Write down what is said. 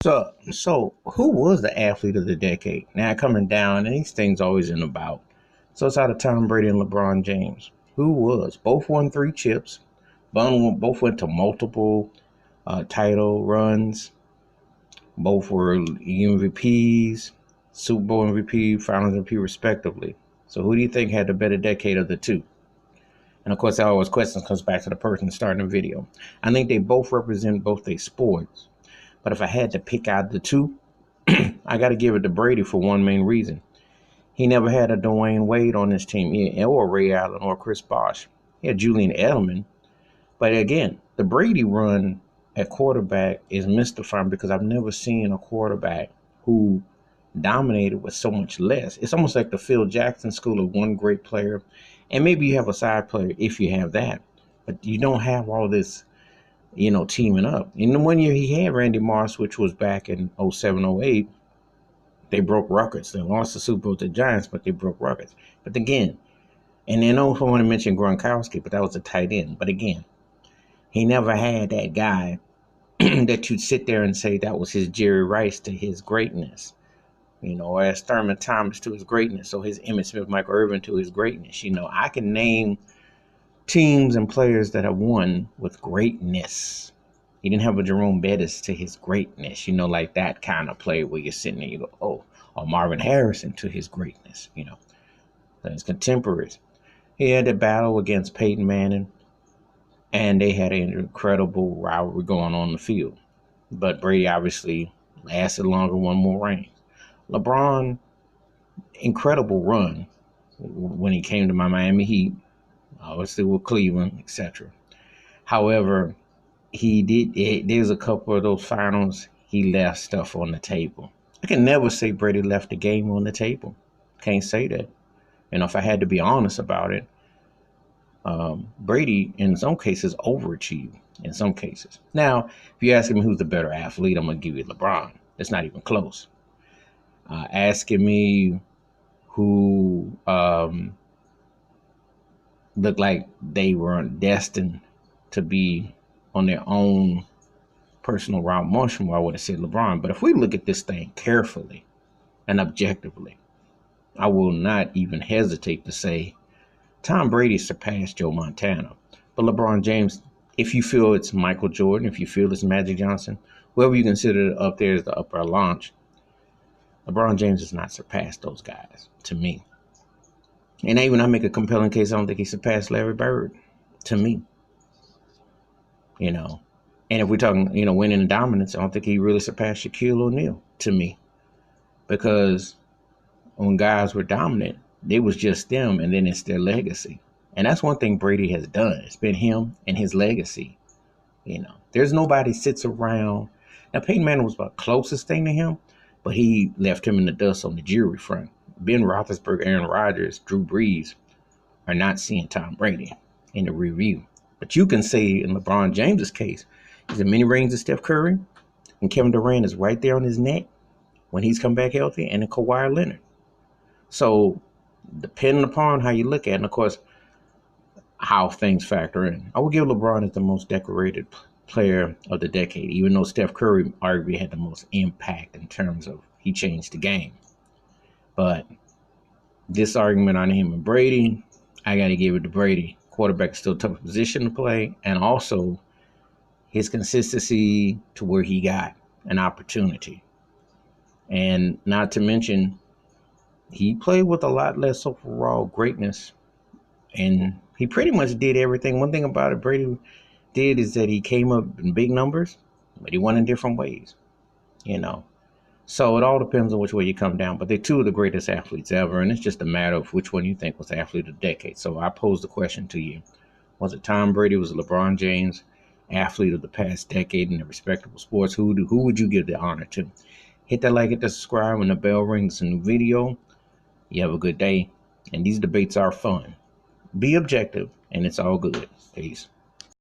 So who was the athlete of the decade? Now coming down, and these things always in about. So it's out of Tom Brady and LeBron James. Who was? Both won 3 chips. Both went to multiple title runs. Both were MVPs, Super Bowl MVP, Finals MVP, respectively. So who do you think had the better decade of the two? And of course, always questions comes back to the person starting the video. I think they both represent both their sports. But if I had to pick out the two, I got to give it to Brady for one main reason. He never had a Dwayne Wade on his team, or Ray Allen, or Chris Bosh. He had Julian Edelman. But again, the Brady run at quarterback is mystifying because I've never seen a quarterback who dominated with so much less. It's almost like the Phil Jackson school of one great player, and maybe you have a side player if you have that, but you don't have all this, teaming up. In the one year he had Randy Moss, which was back in 07, 08, they broke records. They lost the Super Bowl to the Giants, but they broke records. But again, and then I also want to mention Gronkowski, but that was a tight end. But again, he never had that guy that you'd sit there and say that was his Jerry Rice to his greatness, or as Thurman Thomas to his greatness, or his Emmitt Smith, Michael Irvin to his greatness. I can name teams and players that have won with greatness. He didn't have a Jerome Bettis to his greatness, like that kind of play where you're sitting there, you go, oh, or Marvin Harrison to his greatness, his contemporaries. He had a battle against Peyton Manning, and they had an incredible rivalry going on the field. But Brady obviously lasted longer, won more rings. LeBron, incredible run when he came to my Miami Heat, obviously with Cleveland, etc. However, there's a couple of those finals, he left stuff on the table. I can never say Brady left the game on the table. Can't say that. If I had to be honest about it, Brady, in some cases, overachieved in some cases. Now, if you ask me who's the better athlete, I'm going to give you LeBron. It's not even close. Asking me who looked like they were destined to be on their own personal route motion, I would have said LeBron. But if we look at this thing carefully and objectively, I will not even hesitate to say Tom Brady surpassed Joe Montana. But LeBron James, if you feel it's Michael Jordan, if you feel it's Magic Johnson, whoever you consider up there as the upper launch, LeBron James has not surpassed those guys, to me. And even I make a compelling case, I don't think he surpassed Larry Bird, to me. And if we're talking, winning and dominance, I don't think he really surpassed Shaquille O'Neal, to me. Because when guys were dominant, it was just them, and then it's their legacy. And that's one thing Brady has done. It's been him and his legacy. There's nobody sits around. Now, Peyton Manning was the closest thing to him, but he left him in the dust on the jury front. Ben Roethlisberger, Aaron Rodgers, Drew Brees are not seeing Tom Brady in the review. But you can say in LeBron James's case, he's as many rings as Steph Curry, and Kevin Durant is right there on his neck when he's come back healthy, and then Kawhi Leonard. So depending upon how you look at it, and of course, how things factor in, I would give LeBron as the most decorated player of the decade, even though Steph Curry arguably had the most impact in terms of he changed the game. But this argument on him and Brady, I got to give it to Brady. Quarterback is still a tough position to play, and also his consistency to where he got an opportunity. And not to mention, he played with a lot less overall greatness, and he pretty much did everything. One thing about it Brady did is that he came up in big numbers, but he won in different ways, So it all depends on which way you come down. But they're two of the greatest athletes ever, and it's just a matter of which one you think was the athlete of the decade. So I pose the question to you. Was it Tom Brady? Was it LeBron James, athlete of the past decade in the respectable sports? Who would you give the honor to? Hit that like, hit the subscribe. When the bell rings, a new video. You have a good day. And these debates are fun. Be objective, and it's all good. Peace.